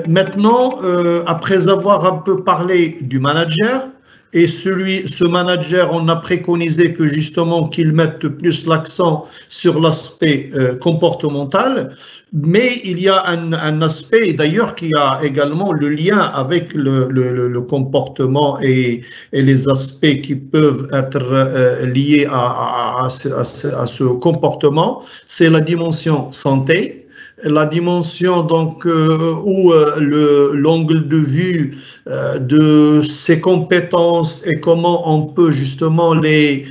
Maintenant, après avoir un peu parlé du manager, et ce manager, on a préconisé que justement qu'il mette plus l'accent sur l'aspect comportemental, mais il y a un aspect d'ailleurs qui a également le lien avec le comportement et les aspects qui peuvent être liés à ce comportement, c'est la dimension santé. La dimension donc où l'angle de vue de ses compétences et comment on peut justement les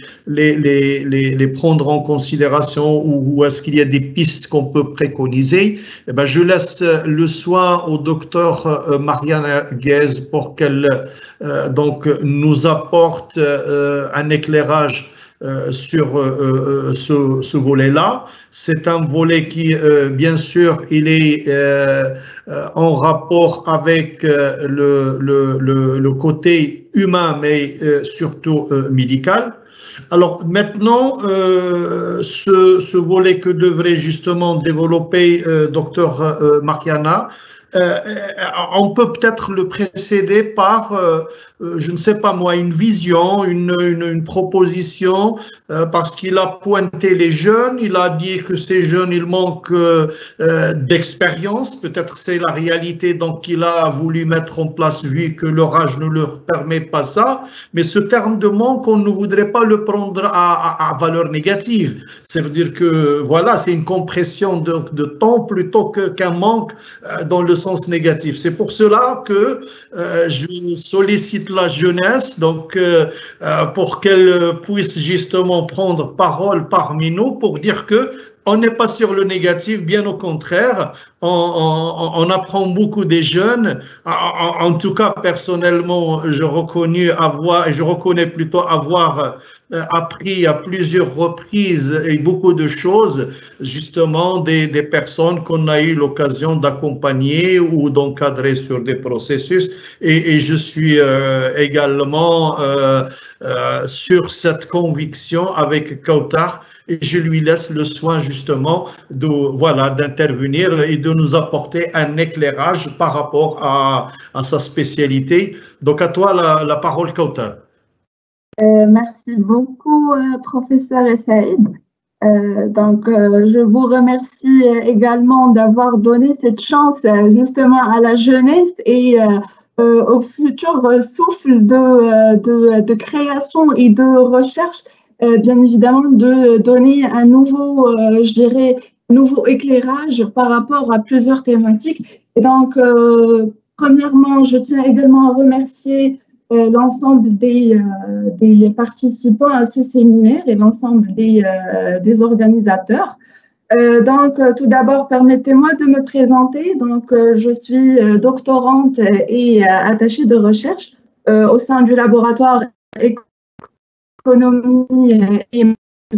prendre en considération ou est-ce qu'il y a des pistes qu'on peut préconiser. Eh ben, je laisse le soin au docteur Marianne Guez pour qu'elle donc nous apporte un éclairage sur ce volet-là. C'est un volet qui, bien sûr, il est en rapport avec le côté humain, mais surtout médical. Alors maintenant, ce volet que devrait justement développer docteur Mariana, on peut peut-être le précéder par, je ne sais pas moi, une vision, une proposition, parce qu'il a pointé les jeunes, il a dit que ces jeunes, ils manquent d'expérience, peut-être c'est la réalité, donc il a voulu mettre en place, vu que leur âge ne leur permet pas ça, mais ce terme de manque, on ne voudrait pas le prendre à valeur négative. Ça veut dire que, voilà, c'est une compression de temps plutôt qu'un manque dans le sens négatif. C'est pour cela que je sollicite la jeunesse donc pour qu'elle puisse justement prendre parole parmi nous pour dire que on n'est pas sur le négatif, bien au contraire, on apprend beaucoup des jeunes. En tout cas, personnellement, je reconnais plutôt avoir appris à plusieurs reprises et beaucoup de choses, justement, des personnes qu'on a eu l'occasion d'accompagner ou d'encadrer sur des processus. Et je suis également sur cette conviction avec Kautar. Et je lui laisse le soin justement d'intervenir et de nous apporter un éclairage par rapport à sa spécialité. Donc à toi la parole, Kautar. Merci beaucoup, professeur Saïd. Je vous remercie également d'avoir donné cette chance justement à la jeunesse et au futur souffle de création et de recherche. Bien évidemment, de donner un nouveau, nouveau éclairage par rapport à plusieurs thématiques. Et donc, premièrement, je tiens également à remercier l'ensemble des participants à ce séminaire et l'ensemble des organisateurs. Tout d'abord, permettez-moi de me présenter. Je suis doctorante et attachée de recherche au sein du laboratoire économie et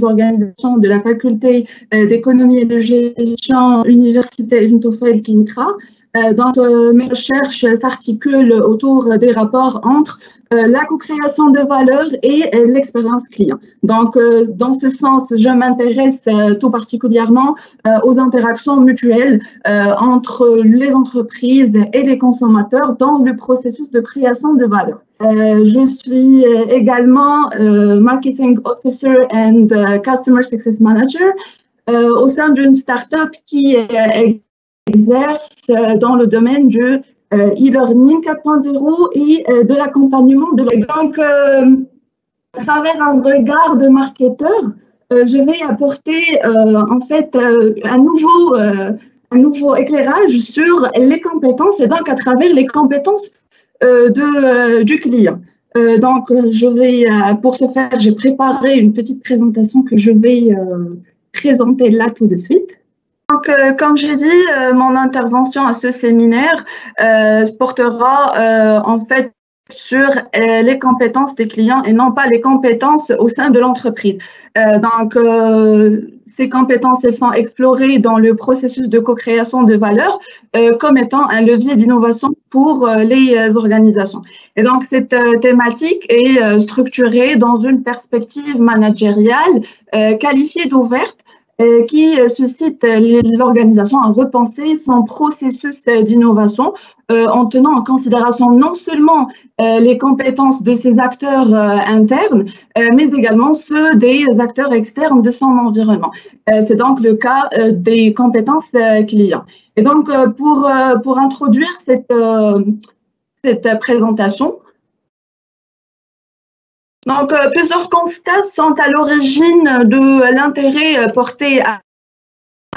organisations de la faculté d'économie et de gestion universitaire Ibn Tufayl Kenitra. Mes recherches s'articulent autour des rapports entre la co-création de valeur et l'expérience client. Dans ce sens, je m'intéresse tout particulièrement aux interactions mutuelles entre les entreprises et les consommateurs dans le processus de création de valeur. Je suis également Marketing Officer and Customer Success Manager au sein d'une start-up qui exerce dans le domaine du e-learning 4.0 et de l'accompagnement de l'école. À travers un regard de marketeur, je vais apporter en fait un nouveau éclairage sur les compétences et donc à travers les compétences du client. Pour ce faire, j'ai préparé une petite présentation que je vais présenter là tout de suite. Comme j'ai dit, mon intervention à ce séminaire portera en fait sur les compétences des clients et non pas les compétences au sein de l'entreprise. Ces compétences, elles sont explorées dans le processus de co-création de valeur comme étant un levier d'innovation pour les organisations. Et donc, cette thématique est structurée dans une perspective managériale qualifiée d'ouverte qui suscite l'organisation à repenser son processus d'innovation en tenant en considération non seulement les compétences de ses acteurs internes, mais également ceux des acteurs externes de son environnement. C'est donc le cas des compétences clients. Et donc, pour introduire cette présentation, donc, plusieurs constats sont à l'origine de l'intérêt porté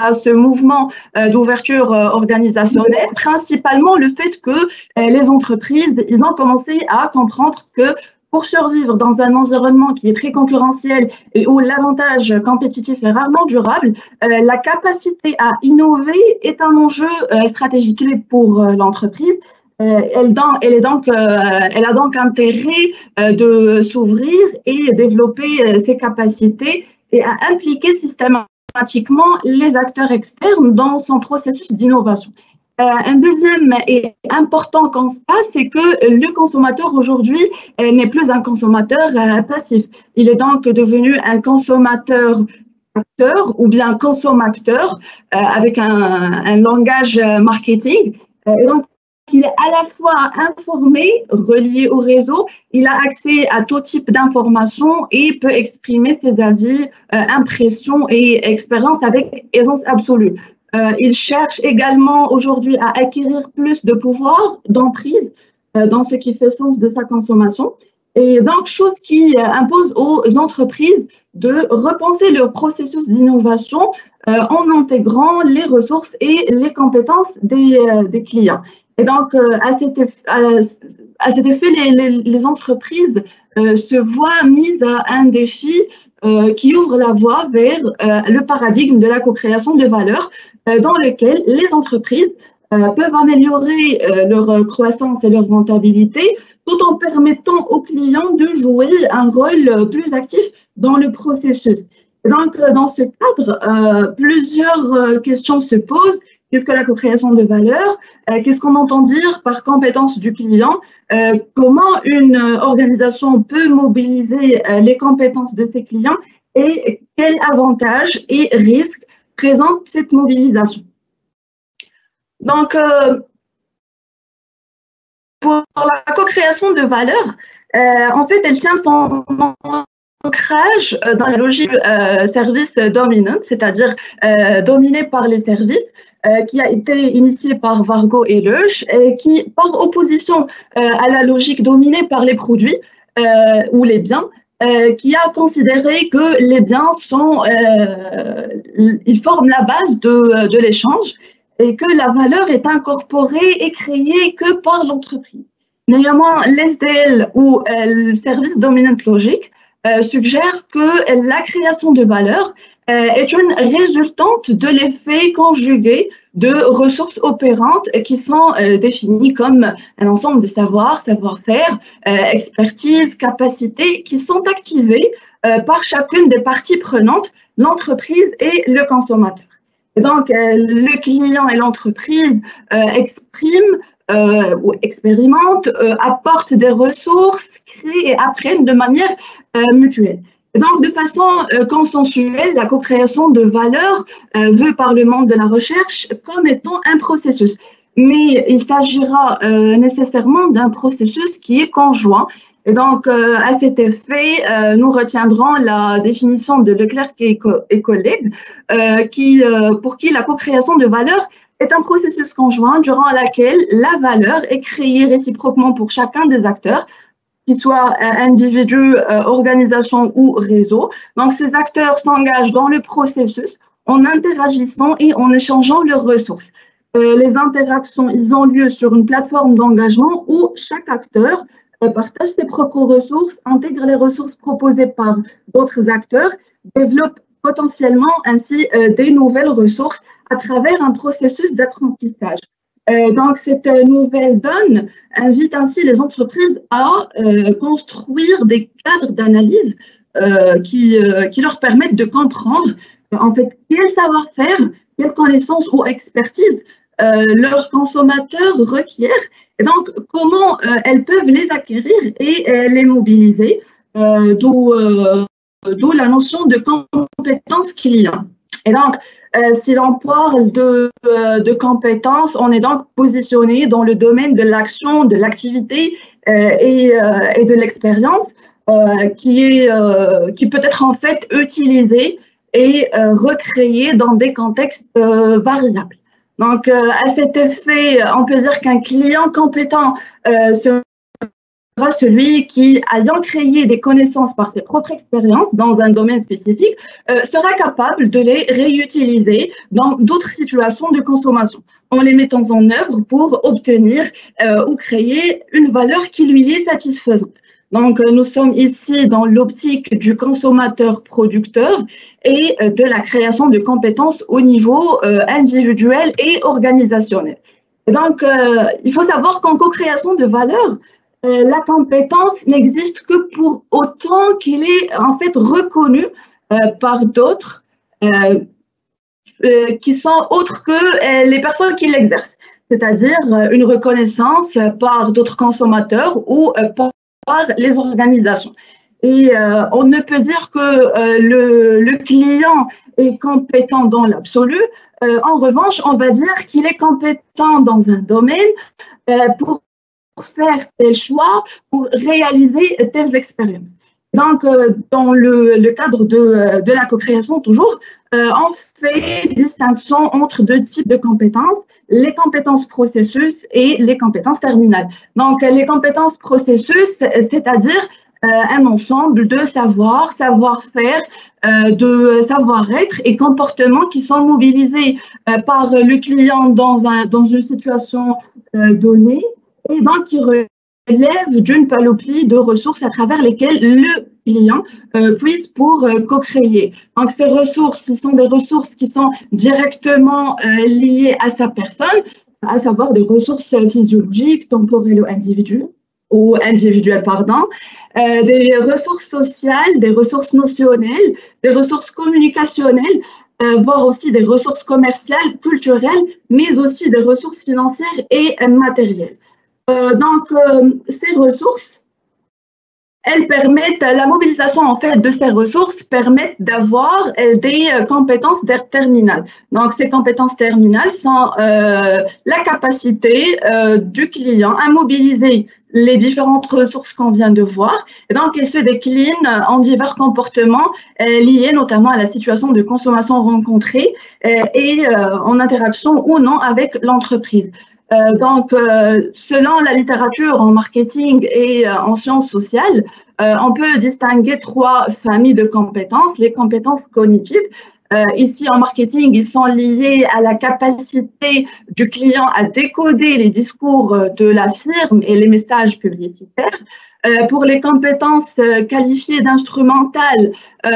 à ce mouvement d'ouverture organisationnelle, principalement le fait que les entreprises, ils ont commencé à comprendre que pour survivre dans un environnement qui est très concurrentiel et où l'avantage compétitif est rarement durable, la capacité à innover est un enjeu stratégique clé pour l'entreprise. Elle a donc intérêt de s'ouvrir et développer ses capacités et à impliquer systématiquement les acteurs externes dans son processus d'innovation. Un deuxième et important constat, c'est que le consommateur aujourd'hui n'est plus un consommateur passif. Il est donc devenu un consommateur acteur ou bien consommateur avec un langage marketing. Et donc, il est à la fois informé, relié au réseau, il a accès à tout type d'informations et peut exprimer ses avis, impressions et expériences avec aisance absolue. Il cherche également aujourd'hui à acquérir plus de pouvoir, d'emprise dans ce qui fait sens de sa consommation. Et donc, chose qui impose aux entreprises de repenser leur processus d'innovation en intégrant les ressources et les compétences des clients. Et donc, à cet effet, les entreprises se voient mises à un défi qui ouvre la voie vers le paradigme de la co-création de valeur dans lequel les entreprises peuvent améliorer leur croissance et leur rentabilité tout en permettant aux clients de jouer un rôle plus actif dans le processus. Et donc, dans ce cadre, plusieurs questions se posent. Qu'est-ce que la co-création de valeur? Qu'est-ce qu'on entend dire par compétence du client? Comment une organisation peut mobiliser les compétences de ses clients et quels avantages et risques présente cette mobilisation? Donc, pour la co-création de valeur, en fait, elle tient son ancrage dans la logique service dominant, c'est-à-dire dominé par les services, qui a été initié par Wargo et Loesch, et qui, par opposition à la logique dominée par les produits ou les biens, qui a considéré que les biens ils forment la base de l'échange et que la valeur est incorporée et créée que par l'entreprise. Néanmoins, l'SDL ou le service dominant logique suggère que la création de valeur est une résultante de l'effet conjugué de ressources opérantes qui sont définies comme un ensemble de savoirs, savoir-faire, expertise, capacités qui sont activées par chacune des parties prenantes, l'entreprise et le consommateur. Et donc, le client et l'entreprise expriment ou expérimentent, apportent des ressources, créent et apprennent de manière mutuelle. Et donc, de façon consensuelle, la co-création de valeur vue par le monde de la recherche comme étant un processus. Mais il s'agira nécessairement d'un processus qui est conjoint. Et donc, à cet effet, nous retiendrons la définition de Leclerc et collègues, pour qui la co-création de valeur est un processus conjoint durant lequel la valeur est créée réciproquement pour chacun des acteurs, qu'ils soient individus, organisations ou réseaux. Donc, ces acteurs s'engagent dans le processus en interagissant et en échangeant leurs ressources. Les interactions, ils ont lieu sur une plateforme d'engagement où chaque acteur partage ses propres ressources, intègre les ressources proposées par d'autres acteurs, développe potentiellement ainsi des nouvelles ressources à travers un processus d'apprentissage. Donc, cette nouvelle donne invite ainsi les entreprises à construire des cadres d'analyse qui leur permettent de comprendre en fait quel savoir-faire, quelle connaissance ou expertise leurs consommateurs requièrent et donc comment elles peuvent les acquérir et les mobiliser, d'où la notion de compétence client. Et donc, si l'on parle de compétences, on est donc positionné dans le domaine de l'action, de l'activité et de l'expérience qui peut être en fait utilisée et recréée dans des contextes variables. Donc, à cet effet, on peut dire qu'un client compétent sera celui qui, ayant créé des connaissances par ses propres expériences dans un domaine spécifique, sera capable de les réutiliser dans d'autres situations de consommation, en les mettant en œuvre pour obtenir ou créer une valeur qui lui est satisfaisante. Donc, nous sommes ici dans l'optique du consommateur-producteur et de la création de compétences au niveau individuel et organisationnel. Et donc, il faut savoir qu'en co-création de valeur, la compétence n'existe que pour autant qu'elle est en fait reconnue par d'autres qui sont autres que les personnes qui l'exercent, c'est-à-dire une reconnaissance par d'autres consommateurs ou par les organisations. Et on ne peut dire que le client est compétent dans l'absolu. En revanche, on va dire qu'il est compétent dans un domaine pour faire tel choix, pour réaliser telles expériences. Donc, dans le cadre de la co-création, toujours, on fait distinction entre deux types de compétences, les compétences processus et les compétences terminales. Donc, les compétences processus, c'est-à-dire un ensemble de savoir, savoir-faire, de savoir-être et comportements qui sont mobilisés par le client dans une situation donnée et donc qui relève d'une panoplie de ressources à travers lesquelles le client puisse pour co-créer. Donc, ces ressources, ce sont des ressources qui sont directement liées à sa personne, à savoir des ressources physiologiques, temporelles ou individuelles, des ressources sociales, des ressources notionnelles, des ressources communicationnelles, voire aussi des ressources commerciales, culturelles, mais aussi des ressources financières et matérielles. Donc, ces ressources, elles permettent, la mobilisation en fait de ces ressources permet d'avoir des compétences terminales. Donc, ces compétences terminales sont la capacité du client à mobiliser les différentes ressources qu'on vient de voir. Et donc, elles se déclinent en divers comportements liés notamment à la situation de consommation rencontrée et en interaction ou non avec l'entreprise. Donc, selon la littérature en marketing et en sciences sociales, on peut distinguer trois familles de compétences. Les compétences cognitives, ici en marketing, ils sont liés à la capacité du client à décoder les discours de la firme et les messages publicitaires. Pour les compétences qualifiées d'instrumentales,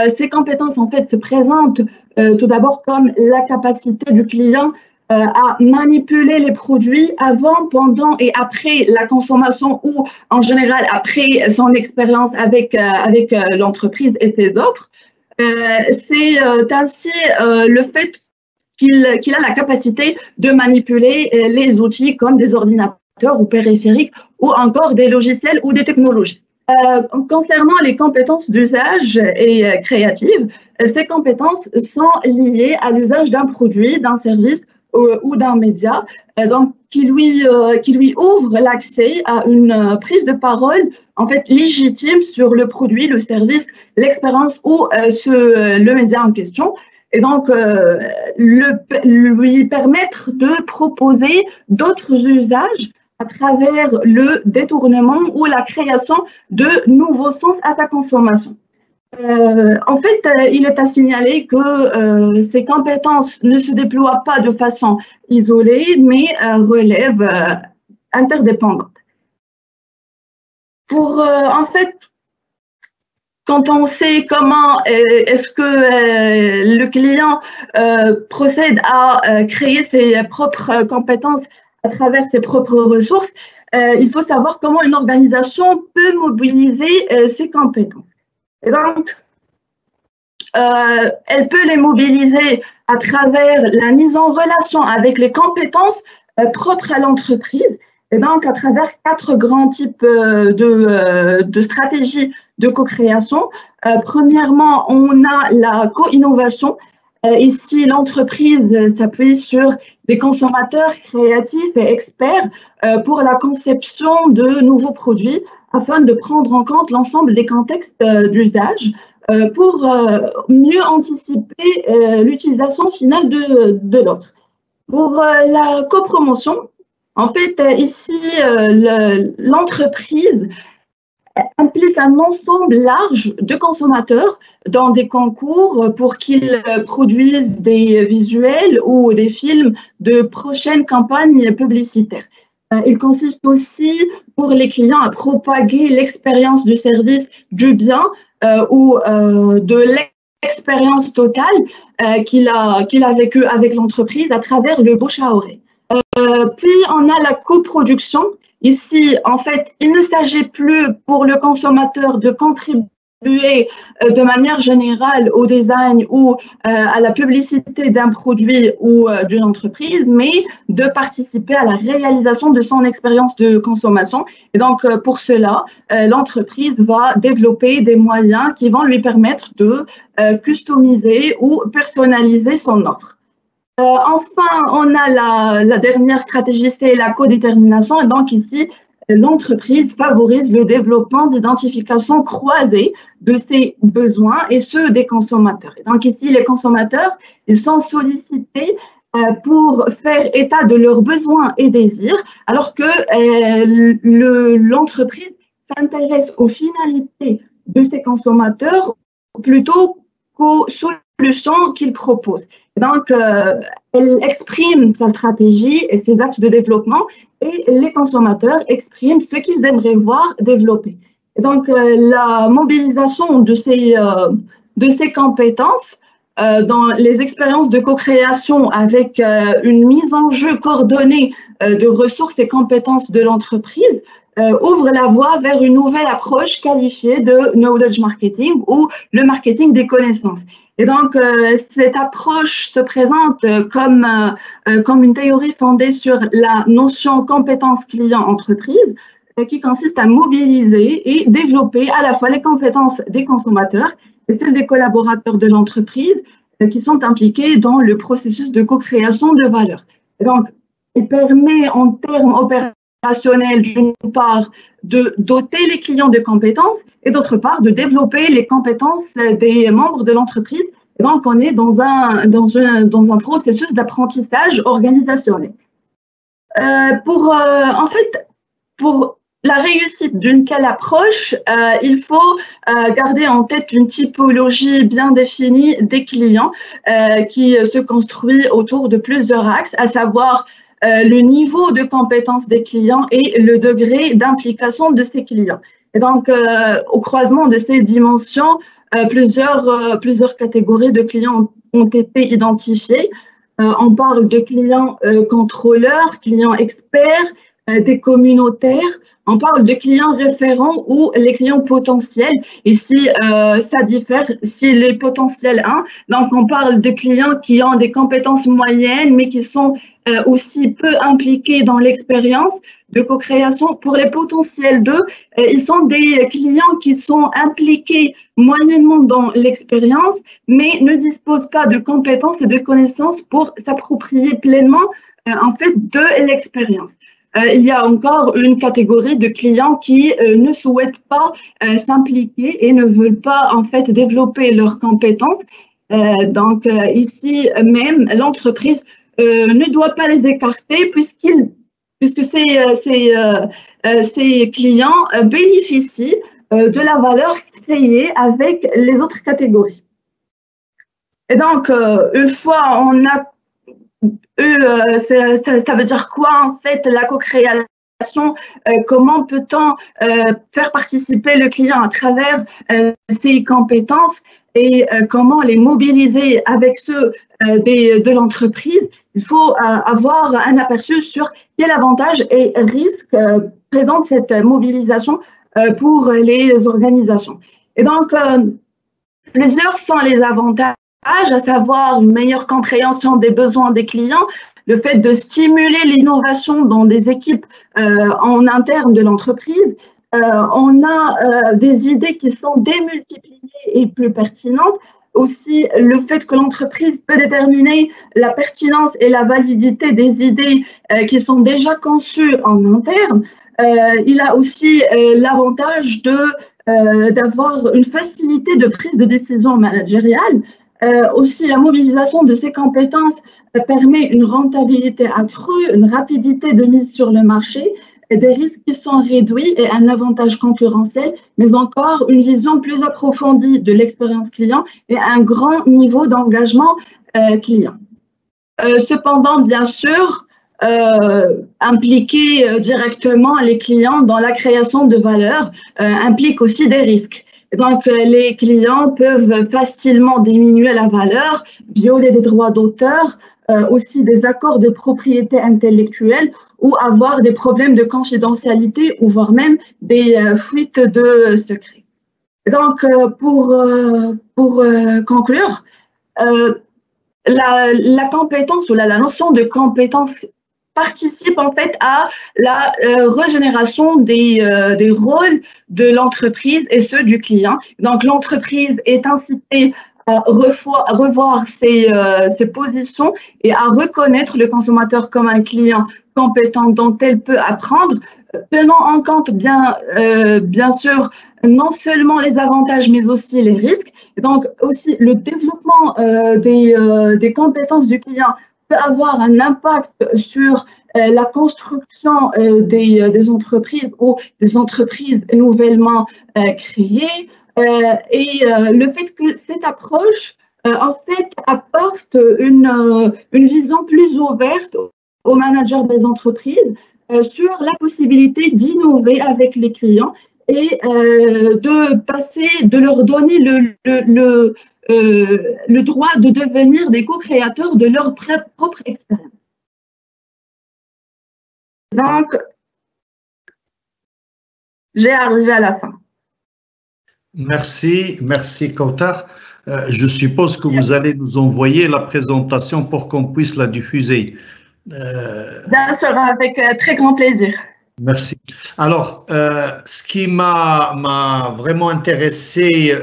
ces compétences en fait se présentent tout d'abord comme la capacité du client à manipuler les produits avant, pendant et après la consommation ou en général après son expérience avec l'entreprise et ses offres. C'est ainsi le fait qu'il a la capacité de manipuler les outils comme des ordinateurs ou périphériques ou encore des logiciels ou des technologies. Concernant les compétences d'usage et créatives, ces compétences sont liées à l'usage d'un produit, d'un service ou d'un média, donc qui lui ouvre l'accès à une prise de parole en fait légitime sur le produit, le service, l'expérience ou le média en question, et donc lui permettre de proposer d'autres usages à travers le détournement ou la création de nouveaux sens à sa consommation. En fait, il est à signaler que ces compétences ne se déploient pas de façon isolée, mais relèvent interdépendantes. En fait, quand on sait comment est-ce que le client procède à créer ses propres compétences à travers ses propres ressources, il faut savoir comment une organisation peut mobiliser ses compétences. Et donc, elle peut les mobiliser à travers la mise en relation avec les compétences propres à l'entreprise, et donc à travers 4 grands types de stratégies de co-création. Premièrement, on a la co-innovation. Ici, l'entreprise s'appuie sur des consommateurs créatifs et experts pour la conception de nouveaux produits afin de prendre en compte l'ensemble des contextes d'usage pour mieux anticiper l'utilisation finale de l'offre. Pour la copromotion, en fait, ici, l'entreprise implique un ensemble large de consommateurs dans des concours pour qu'ils produisent des visuels ou des films de prochaines campagnes publicitaires. Il consiste aussi pour les clients à propager l'expérience du service, du bien ou de l'expérience totale qu'il a vécue avec l'entreprise à travers le bouche à oreille. Puis on a la coproduction. Ici, en fait, il ne s'agit plus pour le consommateur de contribuer de manière générale au design ou à la publicité d'un produit ou d'une entreprise, mais de participer à la réalisation de son expérience de consommation. Et donc, pour cela, l'entreprise va développer des moyens qui vont lui permettre de customiser ou personnaliser son offre. Enfin, on a la dernière stratégie, c'est la codétermination. Et donc ici, l'entreprise favorise le développement d'identification croisée de ses besoins et ceux des consommateurs. Et donc ici, les consommateurs, ils sont sollicités pour faire état de leurs besoins et désirs, alors que l'entreprise s'intéresse aux finalités de ses consommateurs plutôt qu'aux solutions qu'ils proposent. Donc, elle exprime sa stratégie et ses axes de développement et les consommateurs expriment ce qu'ils aimeraient voir développer. Et donc, la mobilisation de ces compétences dans les expériences de co-création avec une mise en jeu coordonnée de ressources et compétences de l'entreprise ouvre la voie vers une nouvelle approche qualifiée de knowledge marketing ou le marketing des connaissances. Et donc, cette approche se présente comme une théorie fondée sur la notion compétence client-entreprise qui consiste à mobiliser et développer à la fois les compétences des consommateurs et celles des collaborateurs de l'entreprise qui sont impliqués dans le processus de co-création de valeur. Et donc, il permet en termes opérationnels, d'une part, de doter les clients de compétences et d'autre part, de développer les compétences des membres de l'entreprise. Et donc, on est dans un processus d'apprentissage organisationnel. Pour la réussite d'une telle approche, il faut garder en tête une typologie bien définie des clients qui se construit autour de plusieurs axes, à savoir le niveau de compétence des clients et le degré d'implication de ces clients. Et donc, au croisement de ces dimensions, plusieurs catégories de clients ont été identifiées. On parle de clients contrôleurs, clients experts, des communautaires. On parle de clients référents ou les clients potentiels. Ici, ça diffère. Si les potentiels 1, donc on parle de clients qui ont des compétences moyennes, mais qui sont aussi peu impliqués dans l'expérience de co-création. Pour les potentiels 2, ils sont des clients qui sont impliqués moyennement dans l'expérience, mais ne disposent pas de compétences et de connaissances pour s'approprier pleinement en fait de l'expérience. Il y a encore une catégorie de clients qui ne souhaitent pas s'impliquer et ne veulent pas en fait développer leurs compétences. Donc ici même, l'entreprise ne doit pas les écarter puisque ces clients bénéficient de la valeur créée avec les autres catégories. Et donc, une fois on a ça veut dire quoi en fait la co-création? Comment peut-on faire participer le client à travers ses compétences et comment les mobiliser avec ceux de l'entreprise? Il faut avoir un aperçu sur quels avantages et risques présente cette mobilisation pour les organisations. Et donc, plusieurs sont les avantages, à savoir une meilleure compréhension des besoins des clients, le fait de stimuler l'innovation dans des équipes en interne de l'entreprise. On a des idées qui sont démultipliées et plus pertinentes, aussi le fait que l'entreprise peut déterminer la pertinence et la validité des idées qui sont déjà conçues en interne. Il a aussi l'avantage d'avoir une facilité de prise de décision managériale. Aussi, la mobilisation de ces compétences permet une rentabilité accrue, une rapidité de mise sur le marché, des risques qui sont réduits et un avantage concurrentiel, mais encore une vision plus approfondie de l'expérience client et un grand niveau d'engagement client. Cependant, bien sûr, impliquer directement les clients dans la création de valeur implique aussi des risques. Donc, les clients peuvent facilement diminuer la valeur, violer des droits d'auteur, aussi des accords de propriété intellectuelle ou avoir des problèmes de confidentialité ou voire même des fuites de secrets. Donc, pour conclure, la compétence ou la notion de compétence participe en fait à la régénération des rôles de l'entreprise et ceux du client. Donc, l'entreprise est incitée à revoir ses positions et à reconnaître le consommateur comme un client compétent dont elle peut apprendre, tenant en compte bien sûr non seulement les avantages mais aussi les risques. Donc, aussi le développement des compétences du client peut avoir un impact sur la construction des entreprises ou des entreprises nouvellement créées. Et le fait que cette approche, en fait, apporte une vision plus ouverte aux managers des entreprises sur la possibilité d'innover avec les clients et de leur donner le droit de devenir des co-créateurs de leur propre expérience. Donc, j'ai arrivé à la fin. Merci Kautar. Je suppose que vous allez nous envoyer la présentation pour qu'on puisse la diffuser. Bien sûr, avec très grand plaisir. Merci. Alors, ce qui m'a vraiment intéressé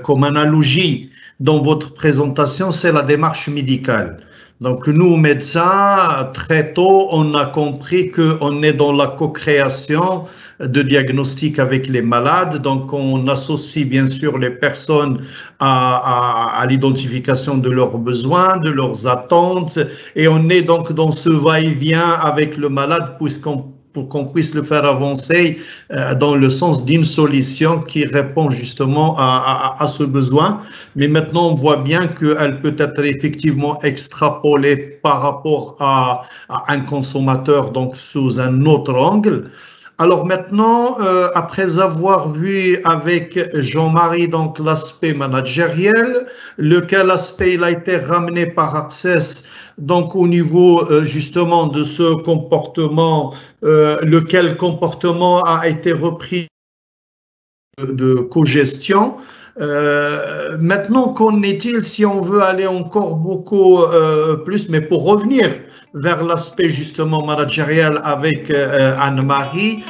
comme analogie dans votre présentation, c'est la démarche médicale. Donc, nous, médecins, très tôt, on a compris qu'on est dans la co-création de diagnostic avec les malades. Donc, on associe bien sûr les personnes à l'identification de leurs besoins, de leurs attentes. Et on est donc dans ce va-et-vient avec le malade pour qu'on puisse le faire avancer dans le sens d'une solution qui répond justement à ce besoin. Mais maintenant, on voit bien qu'elle peut être effectivement extrapolée par rapport à un consommateur, donc sous un autre angle. Alors maintenant, après avoir vu avec Jean-Marie donc l'aspect managériel, lequel aspect il a été ramené par Access, donc au niveau justement de ce comportement, lequel comportement a été repris de cogestion. Maintenant, qu'en est-il si on veut aller encore beaucoup plus, mais pour revenir vers l'aspect justement managérial avec Anne-Marie,